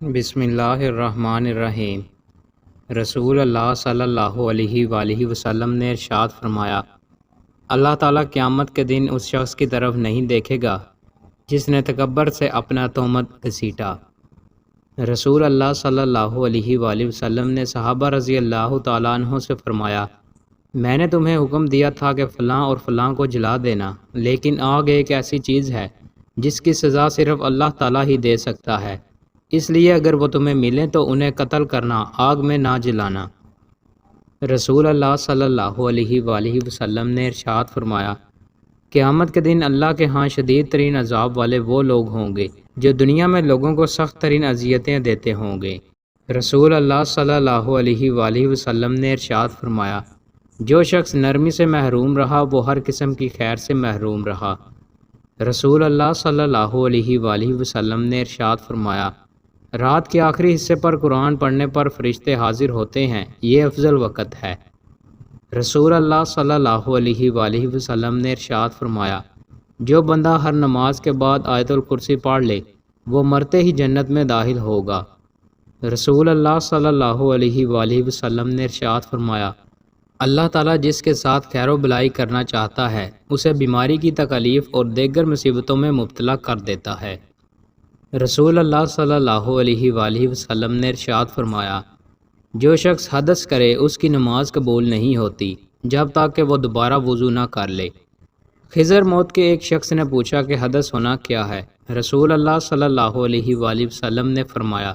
بسم اللہ الرحمن الرحیم۔ رسول اللہ صلی اللہ علیہ وآلہ وسلم نے ارشاد فرمایا، اللہ تعالیٰ قیامت کے دن اس شخص کی طرف نہیں دیکھے گا جس نے تکبر سے اپنا تہمت گھسیٹا۔ رسول اللہ صلی اللہ علیہ وآلہ وسلم نے صحابہ رضی اللہ تعالیٰ عنہ سے فرمایا، میں نے تمہیں حکم دیا تھا کہ فلاں اور فلاں کو جلا دینا، لیکن آگ ایک ایسی چیز ہے جس کی سزا صرف اللہ تعالیٰ ہی دے سکتا ہے، اس لیے اگر وہ تمہیں ملیں تو انہیں قتل کرنا، آگ میں نہ جلانا۔ رسول اللہ صلی اللہ علیہ وآلہ وسلم نے ارشاد فرمایا، قیامت کے دن اللہ کے ہاں شدید ترین عذاب والے وہ لوگ ہوں گے جو دنیا میں لوگوں کو سخت ترین اذیتیں دیتے ہوں گے۔ رسول اللہ صلی اللہ علیہ وآلہ وسلم نے ارشاد فرمایا، جو شخص نرمی سے محروم رہا وہ ہر قسم کی خیر سے محروم رہا۔ رسول اللہ صلی اللہ علیہ وآلہ وسلم نے ارشاد فرمایا، رات کے آخری حصے پر قرآن پڑھنے پر فرشتے حاضر ہوتے ہیں، یہ افضل وقت ہے۔ رسول اللہ صلی اللہ علیہ وآلہ وسلم نے ارشاد فرمایا، جو بندہ ہر نماز کے بعد آیت الکرسی پڑھ لے وہ مرتے ہی جنت میں داخل ہوگا۔ رسول اللہ صلی اللہ علیہ وآلہ وسلم نے ارشاد فرمایا، اللہ تعالیٰ جس کے ساتھ خیر و بلائی کرنا چاہتا ہے اسے بیماری کی تکلیف اور دیگر مصیبتوں میں مبتلا کر دیتا ہے۔ رسول اللہ صلی اللہ علیہ وآلہ وسلم نے ارشاد فرمایا، جو شخص حدث کرے اس کی نماز قبول نہیں ہوتی جب تک کہ وہ دوبارہ وضو نہ کر لے۔ خضر موت کے ایک شخص نے پوچھا کہ حدث ہونا کیا ہے؟ رسول اللہ صلی اللہ علیہ وآلہ وسلم نے فرمایا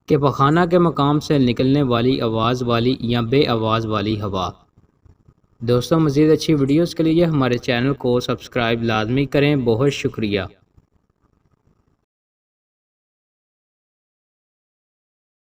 کہ پخانہ کے مقام سے نکلنے والی آواز والی یا بے آواز والی ہوا۔ دوستوں، مزید اچھی ویڈیوز کے لیے ہمارے چینل کو سبسکرائب لازمی کریں۔ بہت شکریہ۔